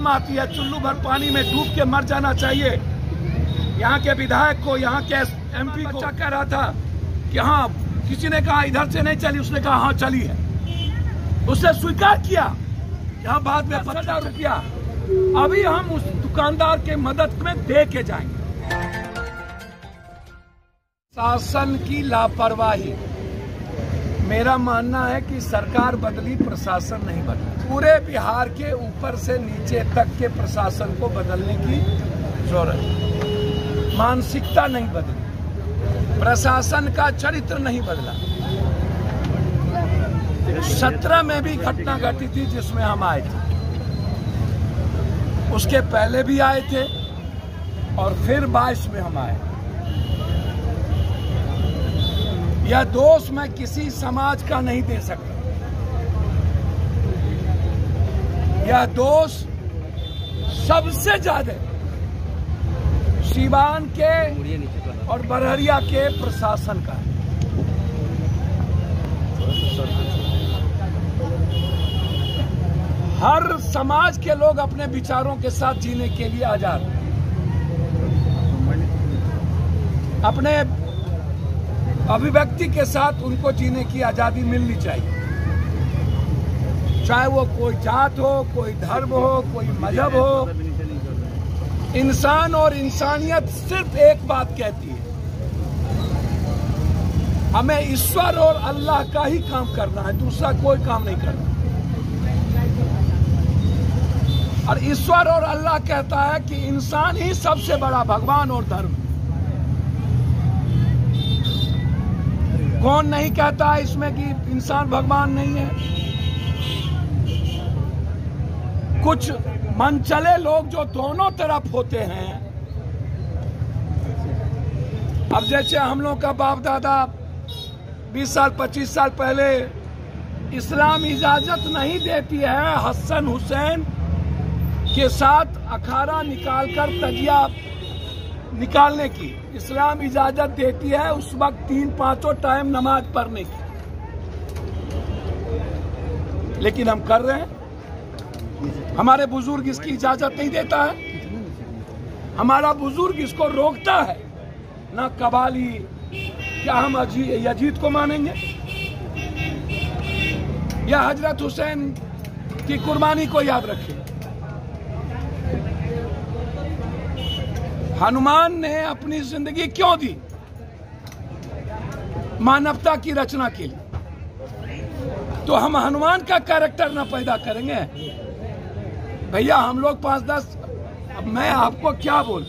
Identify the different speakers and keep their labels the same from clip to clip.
Speaker 1: शर्म आती है। चुल्लू भर पानी में डूब के मर जाना चाहिए। यहाँ के विधायक को, यहाँ के MP को कह रहा था कि हाँ, किसी ने कहा इधर से नहीं चली, उसने कहा हाँ चली है, उसने स्वीकार किया। यहाँ बाद में 50 रुपया अभी हम उस दुकानदार के मदद में दे के जाएंगे। शासन की लापरवाही, मेरा मानना है कि सरकार बदली, प्रशासन नहीं बदला। पूरे बिहार के ऊपर से नीचे तक के प्रशासन को बदलने की जरूरत है। मानसिकता नहीं बदली, प्रशासन का चरित्र नहीं बदला। 17 में भी घटना घटी थी जिसमें हम आए थे, उसके पहले भी आए थे और फिर 22 में हम आए। यह दोष मैं किसी समाज का नहीं दे सकता। यह दोष सबसे ज्यादा सीवान के और बरहरिया के प्रशासन का है। हर समाज के लोग अपने विचारों के साथ जीने के लिए आजाद हैं। अपने अभिव्यक्ति के साथ उनको जीने की आजादी मिलनी चाहिए, चाहे वो कोई जात हो, कोई धर्म हो, कोई मजहब हो। इंसान और इंसानियत सिर्फ एक बात कहती है, हमें ईश्वर और अल्लाह का ही काम करना है, दूसरा कोई काम नहीं करना। और ईश्वर और अल्लाह कहता है कि इंसान ही सबसे बड़ा भगवान और धर्म। कौन नहीं कहता है इसमें कि इंसान भगवान नहीं है? कुछ मनचले लोग जो दोनों तरफ होते हैं। अब जैसे हम लोग का बाप दादा 20 साल 25 साल पहले इस्लाम इजाजत नहीं देती है हसन हुसैन के साथ अखाड़ा निकालकर तजिया निकालने की। इस्लाम इजाजत देती है उस वक्त 3-5 टाइम नमाज पढ़ने की, लेकिन हम कर रहे हैं। हमारे बुजुर्ग इसकी इजाजत नहीं देता है, हमारा बुजुर्ग इसको रोकता है। ना कबाली, क्या हम यजीद को मानेंगे या हजरत हुसैन की कुर्बानी को याद रखें? हनुमान ने अपनी जिंदगी क्यों दी? मानवता की रचना के लिए। तो हम हनुमान का कैरेक्टर ना पैदा करेंगे भैया? हम लोग 5-10, अब मैं आपको क्या बोल,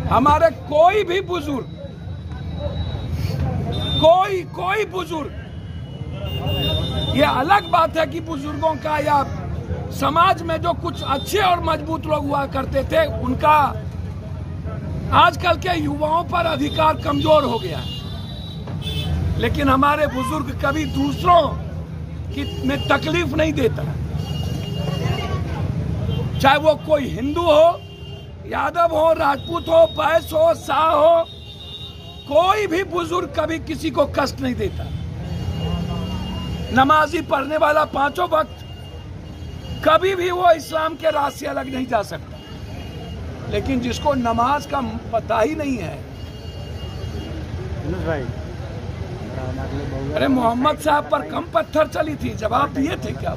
Speaker 1: हमारे कोई भी बुजुर्ग, कोई बुजुर्ग, ये अलग बात है कि बुजुर्गों का या समाज में जो कुछ अच्छे और मजबूत लोग हुआ करते थे, उनका आजकल के युवाओं पर अधिकार कमजोर हो गया है। लेकिन हमारे बुजुर्ग कभी दूसरों की में तकलीफ नहीं देता, चाहे वो कोई हिंदू हो, यादव हो, राजपूत हो, बैस हो, शाह हो, कोई भी बुजुर्ग कभी किसी को कष्ट नहीं देता। नमाजी पढ़ने वाला 5 वक्त कभी भी वो इस्लाम के राह से अलग नहीं जा सकता। लेकिन जिसको नमाज का पता ही नहीं है, अरे मोहम्मद साहब पर कम पत्थर चली थी, जवाब दिए थे क्या?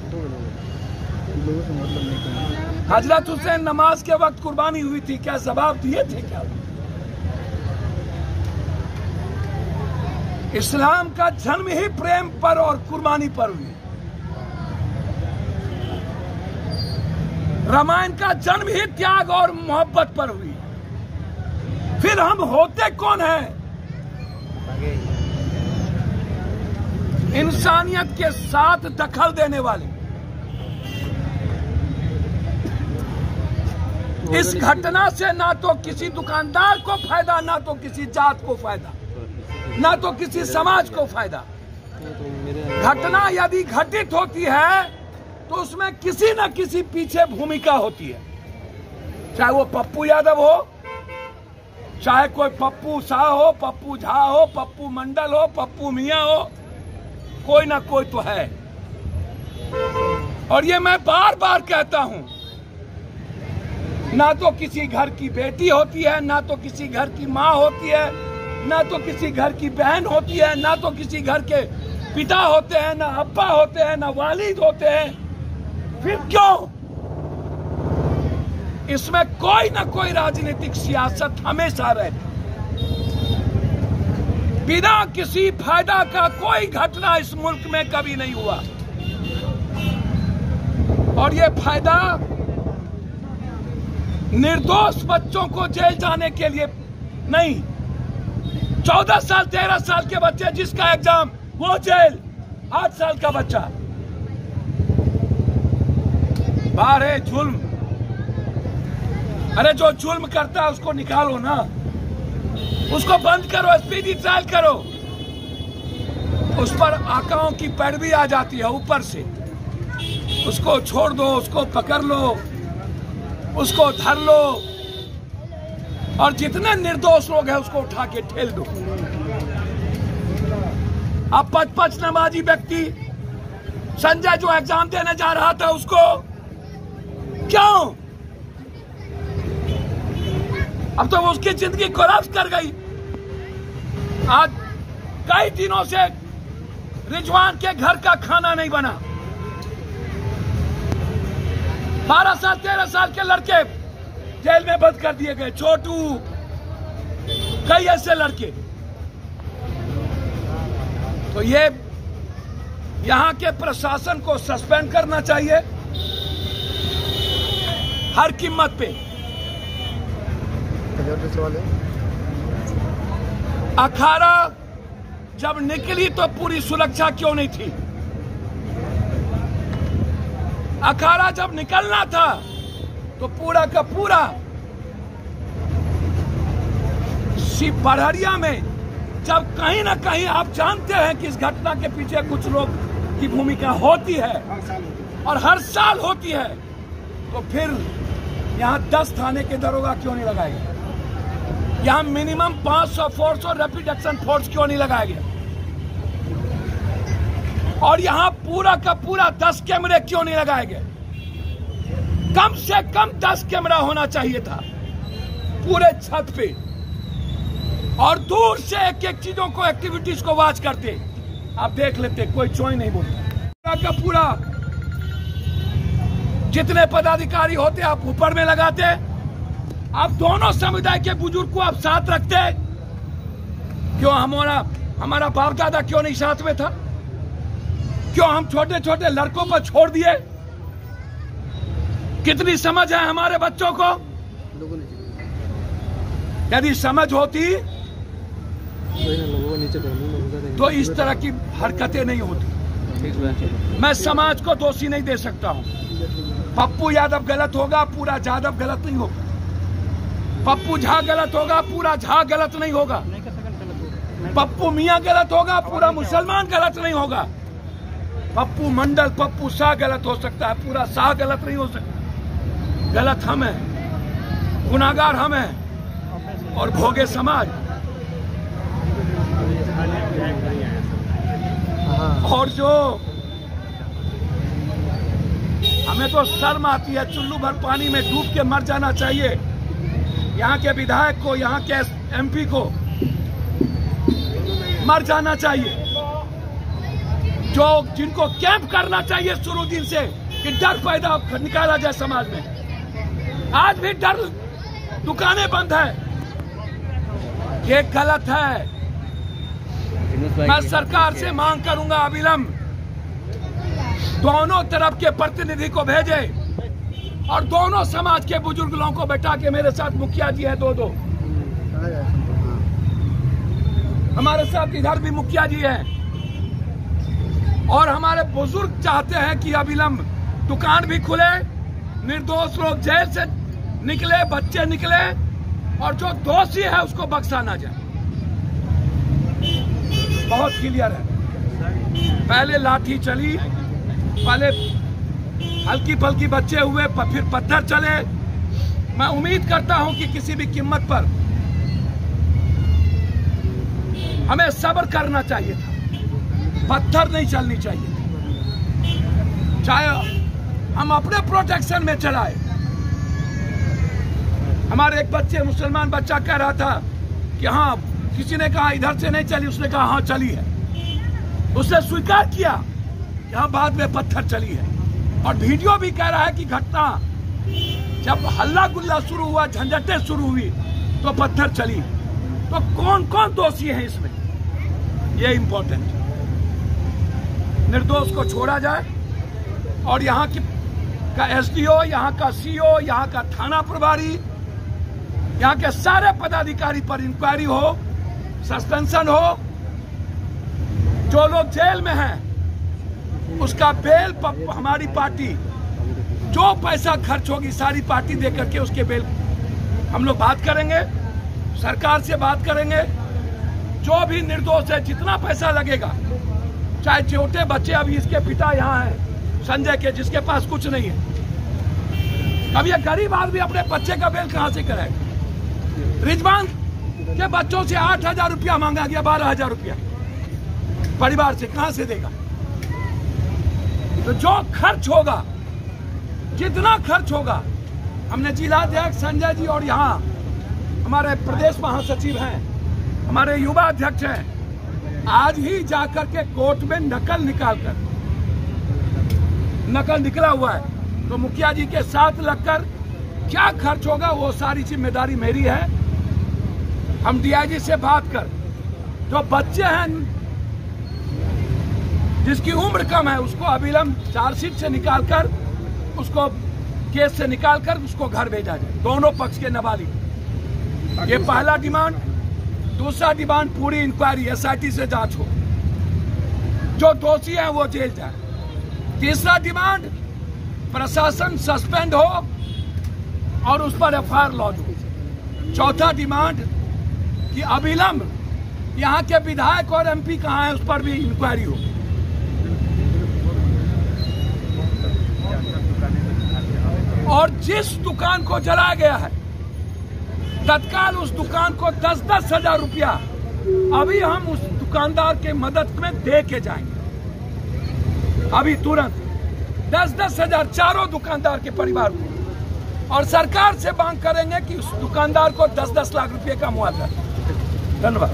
Speaker 1: हजरत हुसैन नमाज के वक्त कुर्बानी हुई थी, क्या जवाब दिए थे क्या? इस्लाम का जन्म ही प्रेम पर और कुर्बानी पर हुई। रामायण का जन्म ही त्याग और मोहब्बत पर हुई। फिर हम होते कौन हैं? इंसानियत के साथ दखल देने वाले। इस घटना से ना तो किसी दुकानदार को फायदा, ना तो किसी जात को फायदा, ना तो किसी समाज को फायदा। घटना यदि घटित होती है तो उसमें किसी न किसी पीछे भूमिका होती है, चाहे वो पप्पू यादव हो, चाहे कोई पप्पू शाह हो, पप्पू झा हो, पप्पू मंडल हो, पप्पू मियां हो, कोई ना कोई तो है। और ये मैं बार बार कहता हूं ना तो किसी घर की बेटी होती है, ना तो किसी घर की माँ होती है, ना तो किसी घर की बहन होती है, ना तो किसी घर के पिता होते हैं, ना अब्बा होते हैं, ना वालिद होते हैं। फिर क्यों? इसमें कोई ना कोई राजनीतिक सियासत हमेशा रहती। बिना किसी फायदा का कोई घटना इस मुल्क में कभी नहीं हुआ, और ये फायदा निर्दोष बच्चों को जेल जाने के लिए नहीं। 14 साल 13 साल के बच्चे जिसका एग्जाम वो जेल, 8 साल का बच्चा बाहर है। जुल्म, अरे जो जुल्म करता है उसको निकालो ना, उसको बंद करो, स्पीडी ट्रायल करो। उस पर आकाओं की पैरवी आ जाती है ऊपर से, उसको छोड़ दो, उसको पकड़ लो, उसको धर लो, और जितने निर्दोष लोग हैं उसको उठा के ठेल दो। अब 5 नमाजी व्यक्ति, संजय जो एग्जाम देने जा रहा था उसको क्यों? अब तो वो उसकी जिंदगी कोलैप्स कर गई। आज कई दिनों से रिजवान के घर का खाना नहीं बना। 12 साल 13 साल के लड़के जेल में बंद कर दिए गए, छोटू, कई ऐसे लड़के। तो ये यहां के प्रशासन को सस्पेंड करना चाहिए हर कीमत पे। अखाड़ा जब निकली तो पूरी सुरक्षा क्यों नहीं थी? अखाड़ा जब निकलना था तो पूरा का पूरा बरहरिया में, जब कहीं ना कहीं आप जानते हैं कि इस घटना के पीछे कुछ लोग की भूमिका होती है और हर साल होती है, तो फिर यहां 10 थाने के दरोगा क्यों नहीं लगाए गए? यहां मिनिमम 500 फोर्स और रैपिड एक्शन फोर्स क्यों नहीं लगाया गया? और यहां पूरा का पूरा 10 कैमरे क्यों नहीं लगाए गए? कम से कम 10 कैमरा होना चाहिए था पूरे छत पे, और दूर से एक एक चीजों को, एक्टिविटीज को वॉच करते। आप देख लेते, कोई चोई नहीं बोलता। पूरा का पूरा जितने पदाधिकारी होते आप ऊपर में लगाते। आप दोनों समुदाय के बुजुर्ग को आप साथ रखते। क्यों हमारा बाप दादा क्यों नहीं साथ में था? क्यों हम छोटे छोटे लड़कों पर छोड़ दिए? कितनी समझ है हमारे बच्चों को? यदि समझ होती तो इस तरह की हरकतें नहीं होती। मैं समाज को दोषी नहीं दे सकता हूं। पप्पू यादव गलत होगा, पूरा यादव गलत नहीं होगा। पप्पू झा गलत होगा, पूरा झा गलत नहीं होगा। पप्पू मियां गलत होगा, पूरा मुसलमान गलत नहीं होगा। पप्पू मंडल, पप्पू शाह गलत हो सकता है, पूरा शाह गलत नहीं हो सकता। गलत हम हैं, गुनाहगार हम हैं, और भोगे समाज। और जो हमें तो शर्म आती है, चुल्लू भर पानी में डूब के मर जाना चाहिए। यहाँ के विधायक को, यहाँ के एमपी को मर जाना चाहिए। जो जिनको कैंप करना चाहिए शुरू दिन से कि डर पैदा निकाला जाए समाज में, आज भी डर, दुकानें बंद है, ये गलत है। मैं सरकार से मांग करूंगा अविलंब दोनों तरफ के प्रतिनिधि को भेजे और दोनों समाज के बुजुर्ग लोगों को बैठा के, मेरे साथ मुखिया जी है दो हमारे साथ इधर भी मुखिया जी है, और हमारे बुजुर्ग चाहते हैं कि अविलंब दुकान भी खुले, निर्दोष लोग जेल से निकले, बच्चे निकले, और जो दोषी है उसको बख्शा ना जाए। बहुत क्लियर है। पहले लाठी चली, पहले हल्की फल्की बच्चे हुए, फिर पत्थर चले। मैं उम्मीद करता हूं कि किसी भी कीमत पर हमें सब्र करना चाहिए था, पत्थर नहीं चलनी चाहिए। चाहे हम अपने प्रोटेक्शन में चलाए, हमारे एक बच्चे मुसलमान बच्चा कह रहा था कि हाँ, किसी ने कहा इधर से नहीं चली, उसने कहा हाँ चली है। उसने स्वीकार किया कि हाँ बाद में पत्थर चली है। और वीडियो भी कह रहा है कि घटना जब हल्ला गुल्ला शुरू हुआ, झंझटें शुरू हुई तो पत्थर चली। तो कौन कौन दोषी है इसमें, ये इंपॉर्टेंट। निर्दोष को छोड़ा जाए और यहाँ का एसडीओ, यहाँ का सीओ, यहाँ का थाना प्रभारी, यहाँ के सारे पदाधिकारी पर इंक्वायरी हो, सस्पेंशन हो। जो लोग जेल में हैं उसका बेल हमारी पार्टी, जो पैसा खर्च होगी सारी पार्टी देकर के उसके बेल हम लोग बात करेंगे, सरकार से बात करेंगे। जो भी निर्दोष है, जितना पैसा लगेगा, चाहे छोटे बच्चे, अभी इसके पिता यहाँ हैं संजय के, जिसके पास कुछ नहीं है। अब ये गरीब आदमी अपने बच्चे का बेल कहाँ से कराएगा? रिजवान के बच्चों से 8,000 रुपया मांगा गया, 12,000 रुपया परिवार से कहां से देगा? तो जो खर्च होगा, जितना खर्च होगा, हमने जिलाध्यक्ष संजय जी और यहाँ हमारे प्रदेश महासचिव हैं, हमारे युवा अध्यक्ष हैं, आज ही जाकर के कोर्ट में नकल निकला हुआ है। तो मुखिया जी के साथ लगकर क्या खर्च होगा वो सारी जिम्मेदारी मेरी है। हम डीआईजी से बात कर, जो बच्चे हैं जिसकी उम्र कम है उसको अविलंब चार्जशीट से निकालकर, उसको केस से निकालकर उसको घर भेजा जाए, दोनों पक्ष के नाबालिग। ये पहला डिमांड। दूसरा डिमांड, पूरी इंक्वायरी एसआईटी से जांच हो, जो दोषी है वो जेल जाए। तीसरा डिमांड, प्रशासन सस्पेंड हो और उस पर एफआईआर लॉन्च हो। चौथा डिमांड कि अविलंब यहाँ के विधायक और एमपी कहाँ हैं उस पर भी इंक्वायरी हो। और जिस दुकान को जलाया गया है, तत्काल उस दुकान को 10-10 हजार रुपया अभी हम उस दुकानदार के मदद में दे के जाएंगे, अभी तुरंत 10-10 हजार चारों दुकानदार के परिवार को। और सरकार से मांग करेंगे कि उस दुकानदार को 10-10 लाख रुपए का मुआवजा। धन्यवाद।